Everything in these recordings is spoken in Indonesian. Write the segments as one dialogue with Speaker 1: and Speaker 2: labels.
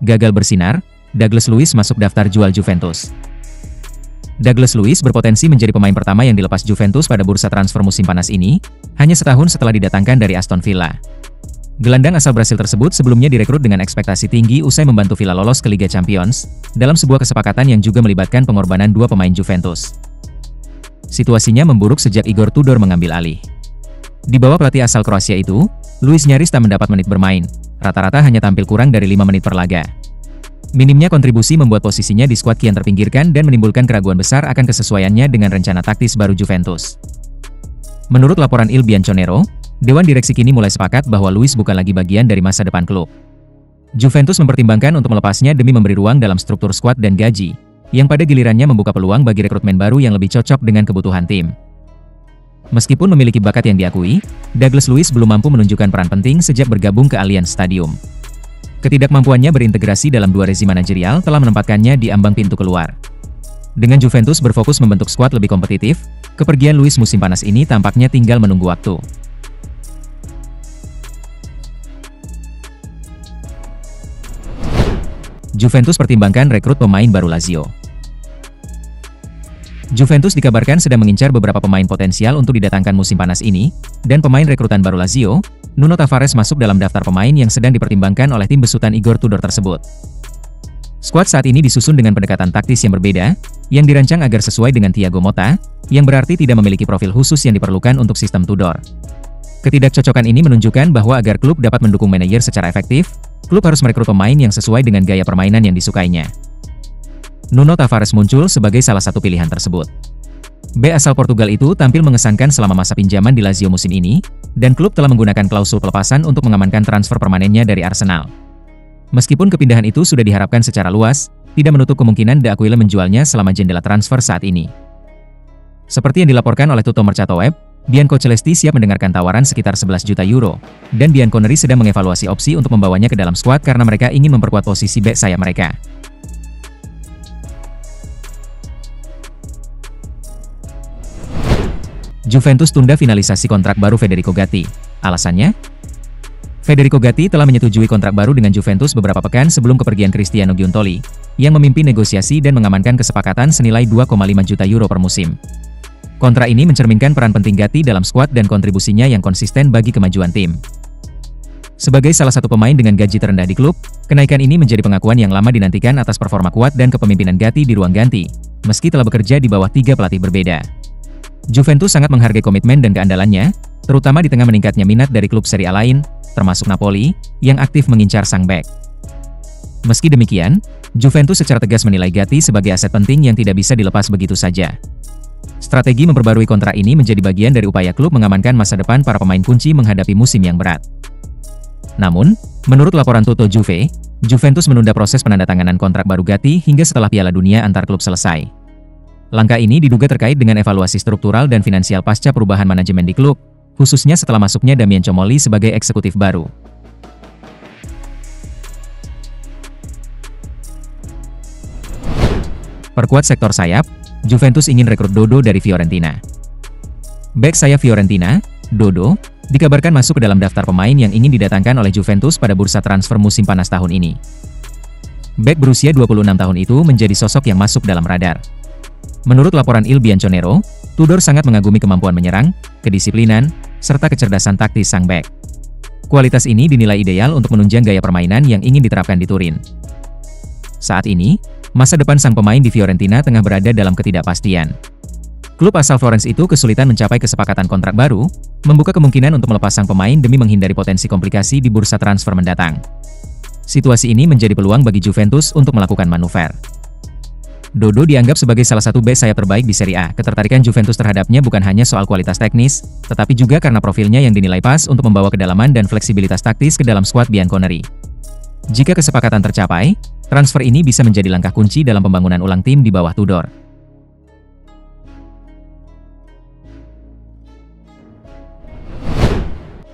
Speaker 1: gagal bersinar, Douglas Luiz masuk daftar jual Juventus. Douglas Luiz berpotensi menjadi pemain pertama yang dilepas Juventus pada bursa transfer musim panas ini, hanya setahun setelah didatangkan dari Aston Villa. Gelandang asal Brasil tersebut sebelumnya direkrut dengan ekspektasi tinggi usai membantu Villa lolos ke Liga Champions, dalam sebuah kesepakatan yang juga melibatkan pengorbanan dua pemain Juventus. Situasinya memburuk sejak Igor Tudor mengambil alih. Di bawah pelatih asal Kroasia itu, Luiz nyaris tak mendapat menit bermain, rata-rata hanya tampil kurang dari 5 menit per laga. Minimnya kontribusi membuat posisinya di skuad kian terpinggirkan dan menimbulkan keraguan besar akan kesesuaiannya dengan rencana taktis baru Juventus. Menurut laporan Il Bianconero, Dewan Direksi kini mulai sepakat bahwa Luiz bukan lagi bagian dari masa depan klub. Juventus mempertimbangkan untuk melepasnya demi memberi ruang dalam struktur skuad dan gaji, yang pada gilirannya membuka peluang bagi rekrutmen baru yang lebih cocok dengan kebutuhan tim. Meskipun memiliki bakat yang diakui, Douglas Luiz belum mampu menunjukkan peran penting sejak bergabung ke Allianz Stadium. Ketidakmampuannya berintegrasi dalam dua rezim manajerial telah menempatkannya di ambang pintu keluar. Dengan Juventus berfokus membentuk skuad lebih kompetitif, kepergian Luiz musim panas ini tampaknya tinggal menunggu waktu. Juventus pertimbangkan rekrut pemain baru Lazio. Juventus dikabarkan sedang mengincar beberapa pemain potensial untuk didatangkan musim panas ini, dan pemain rekrutan baru Lazio, Nuno Tavares masuk dalam daftar pemain yang sedang dipertimbangkan oleh tim besutan Igor Tudor tersebut. Skuad saat ini disusun dengan pendekatan taktis yang berbeda, yang dirancang agar sesuai dengan Thiago Motta, yang berarti tidak memiliki profil khusus yang diperlukan untuk sistem Tudor. Ketidakcocokan ini menunjukkan bahwa agar klub dapat mendukung manajer secara efektif, klub harus merekrut pemain yang sesuai dengan gaya permainan yang disukainya. Nuno Tavares muncul sebagai salah satu pilihan tersebut. Bek asal Portugal itu tampil mengesankan selama masa pinjaman di Lazio musim ini, dan klub telah menggunakan klausul pelepasan untuk mengamankan transfer permanennya dari Arsenal. Meskipun kepindahan itu sudah diharapkan secara luas, tidak menutup kemungkinan De Aquile menjualnya selama jendela transfer saat ini. Seperti yang dilaporkan oleh Tutto Mercato Web, Bianco Celesti siap mendengarkan tawaran sekitar 11 juta euro, dan Bianconeri sedang mengevaluasi opsi untuk membawanya ke dalam skuad karena mereka ingin memperkuat posisi bek sayap mereka. Juventus tunda finalisasi kontrak baru Federico Gatti. Alasannya? Federico Gatti telah menyetujui kontrak baru dengan Juventus beberapa pekan sebelum kepergian Cristiano Giuntoli, yang memimpin negosiasi dan mengamankan kesepakatan senilai 2,5 juta euro per musim. Kontrak ini mencerminkan peran penting Gatti dalam skuad dan kontribusinya yang konsisten bagi kemajuan tim. Sebagai salah satu pemain dengan gaji terendah di klub, kenaikan ini menjadi pengakuan yang lama dinantikan atas performa kuat dan kepemimpinan Gatti di ruang ganti, meski telah bekerja di bawah 3 pelatih berbeda. Juventus sangat menghargai komitmen dan keandalannya, terutama di tengah meningkatnya minat dari klub Serie A lain, termasuk Napoli, yang aktif mengincar sang bek. Meski demikian, Juventus secara tegas menilai Gatti sebagai aset penting yang tidak bisa dilepas begitu saja. Strategi memperbarui kontrak ini menjadi bagian dari upaya klub mengamankan masa depan para pemain kunci menghadapi musim yang berat. Namun, menurut laporan Tutto Juve, Juventus menunda proses penandatanganan kontrak baru Gatti hingga setelah Piala Dunia antar klub selesai. Langkah ini diduga terkait dengan evaluasi struktural dan finansial pasca perubahan manajemen di klub, khususnya setelah masuknya Damian Comolli sebagai eksekutif baru. Perkuat sektor sayap, Juventus ingin rekrut Dodo dari Fiorentina. Bek sayap Fiorentina, Dodo, dikabarkan masuk ke dalam daftar pemain yang ingin didatangkan oleh Juventus pada bursa transfer musim panas tahun ini. Bek berusia 26 tahun itu menjadi sosok yang masuk dalam radar. Menurut laporan Il Bianconero, Tudor sangat mengagumi kemampuan menyerang, kedisiplinan, serta kecerdasan taktis sang bek. Kualitas ini dinilai ideal untuk menunjang gaya permainan yang ingin diterapkan di Turin. Saat ini, masa depan sang pemain di Fiorentina tengah berada dalam ketidakpastian. Klub asal Florence itu kesulitan mencapai kesepakatan kontrak baru, membuka kemungkinan untuk melepas sang pemain demi menghindari potensi komplikasi di bursa transfer mendatang. Situasi ini menjadi peluang bagi Juventus untuk melakukan manuver. Dodo dianggap sebagai salah satu bek sayap terbaik di Serie A. Ketertarikan Juventus terhadapnya bukan hanya soal kualitas teknis, tetapi juga karena profilnya yang dinilai pas untuk membawa kedalaman dan fleksibilitas taktis ke dalam skuad Bianconeri. Jika kesepakatan tercapai, transfer ini bisa menjadi langkah kunci dalam pembangunan ulang tim di bawah Tudor.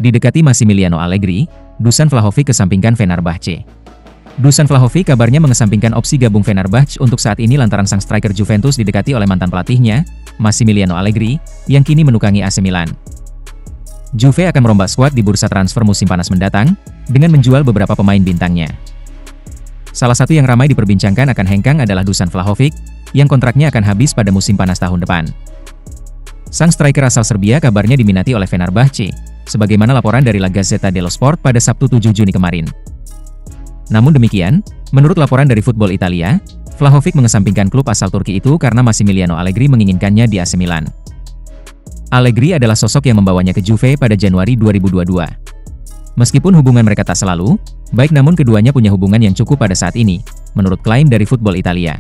Speaker 1: Didekati Massimiliano Allegri, Dusan Vlahovic kesampingkan Fenerbahce. Dusan Vlahovic kabarnya mengesampingkan opsi gabung Fenerbahce untuk saat ini lantaran sang striker Juventus didekati oleh mantan pelatihnya, Massimiliano Allegri, yang kini menukangi AC Milan. Juve akan merombak skuad di bursa transfer musim panas mendatang, dengan menjual beberapa pemain bintangnya. Salah satu yang ramai diperbincangkan akan hengkang adalah Dusan Vlahovic, yang kontraknya akan habis pada musim panas tahun depan. Sang striker asal Serbia kabarnya diminati oleh Fenerbahce, sebagaimana laporan dari La Gazzetta dello Sport pada Sabtu 7 Juni kemarin. Namun demikian, menurut laporan dari Football Italia, Vlahovic mengesampingkan klub asal Turki itu karena Massimiliano Allegri menginginkannya di AC Milan. Allegri adalah sosok yang membawanya ke Juve pada Januari 2022. Meskipun hubungan mereka tak selalu baik, namun keduanya punya hubungan yang cukup pada saat ini, menurut klaim dari Football Italia.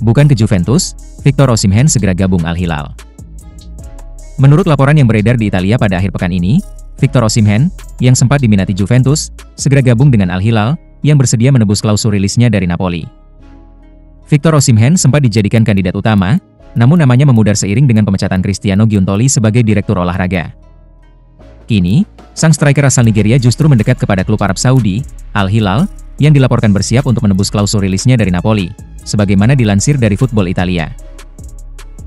Speaker 1: Bukan ke Juventus, Victor Osimhen segera gabung Al Hilal. Menurut laporan yang beredar di Italia pada akhir pekan ini, Victor Osimhen, yang sempat diminati Juventus, segera gabung dengan Al Hilal, yang bersedia menebus klausul rilisnya dari Napoli. Victor Osimhen sempat dijadikan kandidat utama, namun namanya memudar seiring dengan pemecatan Cristiano Giuntoli sebagai direktur olahraga. Kini, sang striker asal Nigeria justru mendekat kepada klub Arab Saudi, Al Hilal, yang dilaporkan bersiap untuk menebus klausul rilisnya dari Napoli, sebagaimana dilansir dari Football Italia.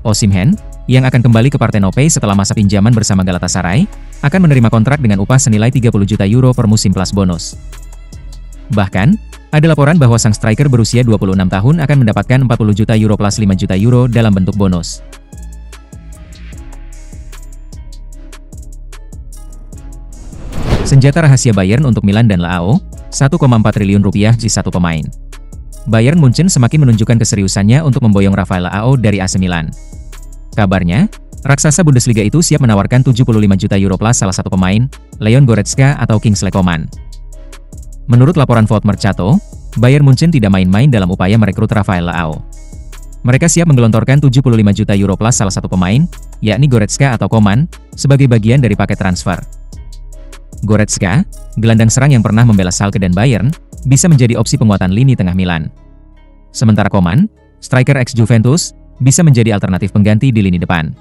Speaker 1: Osimhen, yang akan kembali ke Partenope setelah masa pinjaman bersama Galatasaray, akan menerima kontrak dengan upah senilai 30 juta euro per musim plus bonus. Bahkan, ada laporan bahwa sang striker berusia 26 tahun akan mendapatkan 40 juta euro plus 5 juta euro dalam bentuk bonus. Senjata rahasia Bayern untuk Milan dan Leao, 1,4 triliun rupiah di satu pemain. Bayern Munchen semakin menunjukkan keseriusannya untuk memboyong Rafael Leao dari AC Milan. Kabarnya, raksasa Bundesliga itu siap menawarkan 75 juta euro plus salah satu pemain, Leon Goretzka atau Kingsley Coman. Menurut laporan Foot Mercato, Bayern Munchen tidak main-main dalam upaya merekrut Rafael Leao. Mereka siap menggelontorkan 75 juta euro plus salah satu pemain, yakni Goretzka atau Coman, sebagai bagian dari paket transfer. Goretzka, gelandang serang yang pernah membela Schalke dan Bayern, bisa menjadi opsi penguatan lini tengah Milan. Sementara Coman, striker ex-Juventus, bisa menjadi alternatif pengganti di lini depan.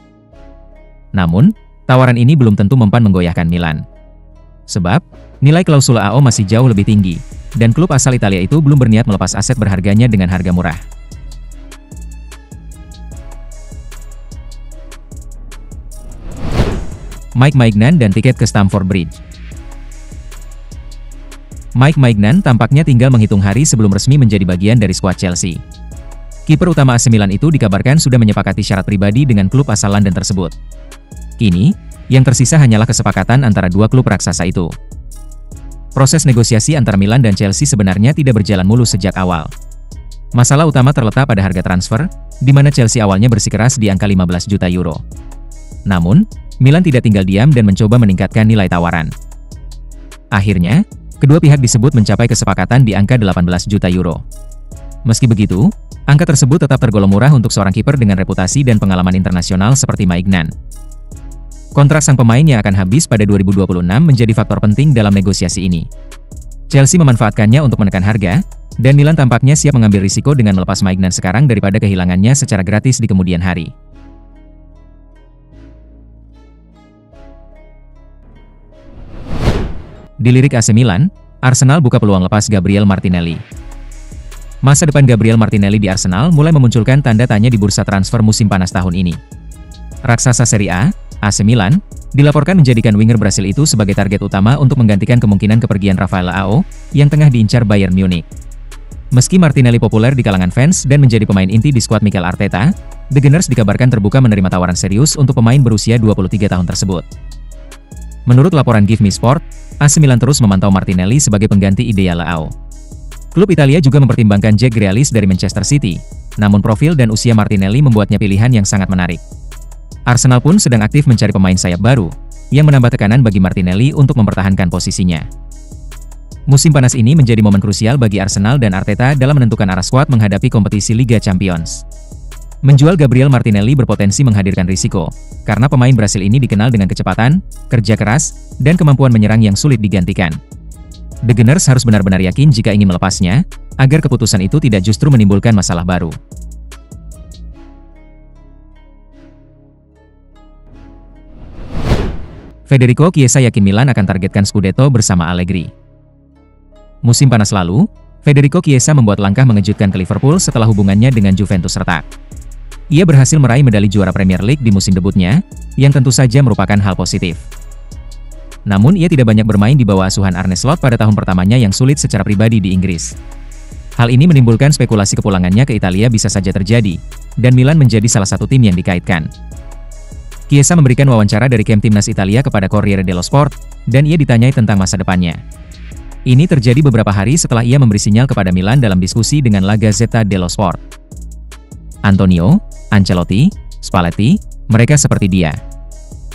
Speaker 1: Namun, tawaran ini belum tentu mempan menggoyahkan Milan. Sebab, nilai klausul Leao masih jauh lebih tinggi, dan klub asal Italia itu belum berniat melepas aset berharganya dengan harga murah. Mike Maignan dan tiket ke Stamford Bridge. Mike Maignan tampaknya tinggal menghitung hari sebelum resmi menjadi bagian dari skuad Chelsea. Kiper utama AC Milan itu dikabarkan sudah menyepakati syarat pribadi dengan klub asal London tersebut. Kini, yang tersisa hanyalah kesepakatan antara dua klub raksasa itu. Proses negosiasi antara Milan dan Chelsea sebenarnya tidak berjalan mulus sejak awal. Masalah utama terletak pada harga transfer, di mana Chelsea awalnya bersikeras di angka 15 juta euro. Namun, Milan tidak tinggal diam dan mencoba meningkatkan nilai tawaran. Akhirnya, kedua pihak disebut mencapai kesepakatan di angka 18 juta euro. Meski begitu, angka tersebut tetap tergolong murah untuk seorang kiper dengan reputasi dan pengalaman internasional seperti Maignan. Kontrak sang pemain yang akan habis pada 2026 menjadi faktor penting dalam negosiasi ini. Chelsea memanfaatkannya untuk menekan harga, dan Milan tampaknya siap mengambil risiko dengan melepas Maignan sekarang daripada kehilangannya secara gratis di kemudian hari. Dilirik AC Milan, Arsenal buka peluang lepas Gabriel Martinelli. Masa depan Gabriel Martinelli di Arsenal mulai memunculkan tanda tanya di bursa transfer musim panas tahun ini. Raksasa Serie A, AC Milan, dilaporkan menjadikan winger Brasil itu sebagai target utama untuk menggantikan kemungkinan kepergian Rafael Leao, yang tengah diincar Bayern Munich. Meski Martinelli populer di kalangan fans dan menjadi pemain inti di skuad Mikel Arteta, The Gunners dikabarkan terbuka menerima tawaran serius untuk pemain berusia 23 tahun tersebut. Menurut laporan Give Me Sport, AC Milan terus memantau Martinelli sebagai pengganti ideal Leao. Klub Italia juga mempertimbangkan Jack Grealish dari Manchester City, namun profil dan usia Martinelli membuatnya pilihan yang sangat menarik. Arsenal pun sedang aktif mencari pemain sayap baru, yang menambah tekanan bagi Martinelli untuk mempertahankan posisinya. Musim panas ini menjadi momen krusial bagi Arsenal dan Arteta dalam menentukan arah skuad menghadapi kompetisi Liga Champions. Menjual Gabriel Martinelli berpotensi menghadirkan risiko, karena pemain Brasil ini dikenal dengan kecepatan, kerja keras, dan kemampuan menyerang yang sulit digantikan. The Gunners harus benar-benar yakin jika ingin melepasnya, agar keputusan itu tidak justru menimbulkan masalah baru. Federico Chiesa yakin Milan akan targetkan Scudetto bersama Allegri. Musim panas lalu, Federico Chiesa membuat langkah mengejutkan ke Liverpool setelah hubungannya dengan Juventus retak. Ia berhasil meraih medali juara Premier League di musim debutnya, yang tentu saja merupakan hal positif. Namun ia tidak banyak bermain di bawah asuhan Arne Slot pada tahun pertamanya yang sulit secara pribadi di Inggris. Hal ini menimbulkan spekulasi kepulangannya ke Italia bisa saja terjadi, dan Milan menjadi salah satu tim yang dikaitkan. Chiesa memberikan wawancara dari camp timnas Italia kepada Corriere dello Sport, dan ia ditanyai tentang masa depannya. Ini terjadi beberapa hari setelah ia memberi sinyal kepada Milan dalam diskusi dengan La Gazzetta dello Sport. Antonio, Ancelotti, Spalletti, mereka seperti dia.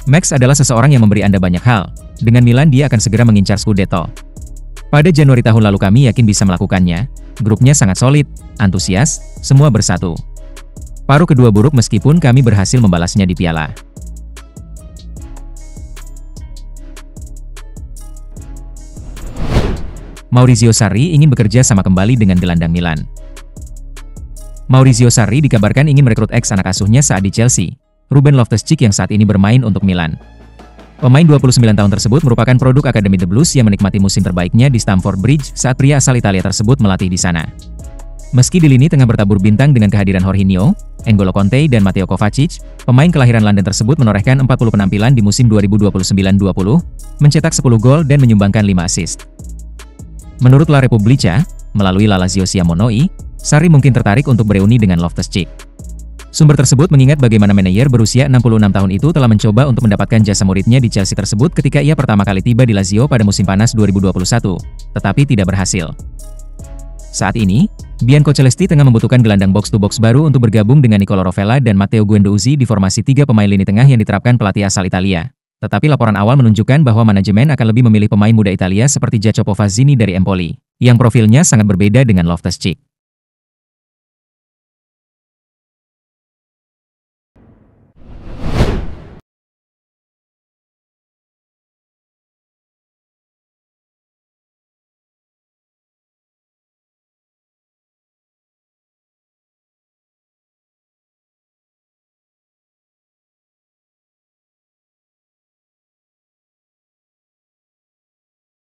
Speaker 1: Max adalah seseorang yang memberi Anda banyak hal. Dengan Milan dia akan segera mengincar Scudetto. Pada Januari tahun lalu kami yakin bisa melakukannya. Grupnya sangat solid, antusias, semua bersatu. Paruh kedua buruk meskipun kami berhasil membalasnya di piala. Maurizio Sarri ingin bekerja sama kembali dengan gelandang Milan. Maurizio Sarri dikabarkan ingin merekrut ex anak asuhnya saat di Chelsea, Ruben Loftus-Cheek yang saat ini bermain untuk Milan. Pemain 29 tahun tersebut merupakan produk Akademi The Blues yang menikmati musim terbaiknya di Stamford Bridge saat pria asal Italia tersebut melatih di sana. Meski di lini tengah bertabur bintang dengan kehadiran Jorginho, N'Golo Kanté dan Mateo Kovacic, pemain kelahiran London tersebut menorehkan 40 penampilan di musim 2029-20, mencetak 10 gol dan menyumbangkan 5 assist. Menurut La Repubblica, melalui La Lazio Siamonoi, Sarri mungkin tertarik untuk bereuni dengan Loftus-Cheek. Sumber tersebut mengingat bagaimana manajer berusia 66 tahun itu telah mencoba untuk mendapatkan jasa muridnya di Chelsea tersebut ketika ia pertama kali tiba di Lazio pada musim panas 2021, tetapi tidak berhasil. Saat ini, Bianco Celesti tengah membutuhkan gelandang box-to-box baru untuk bergabung dengan Nicolo Rovella dan Matteo Guendouzi di formasi 3 pemain lini tengah yang diterapkan pelatih asal Italia. Tetapi laporan awal menunjukkan bahwa manajemen akan lebih memilih pemain muda Italia seperti Jacopo Fazzini dari Empoli, yang profilnya sangat berbeda dengan Loftus-Cheek.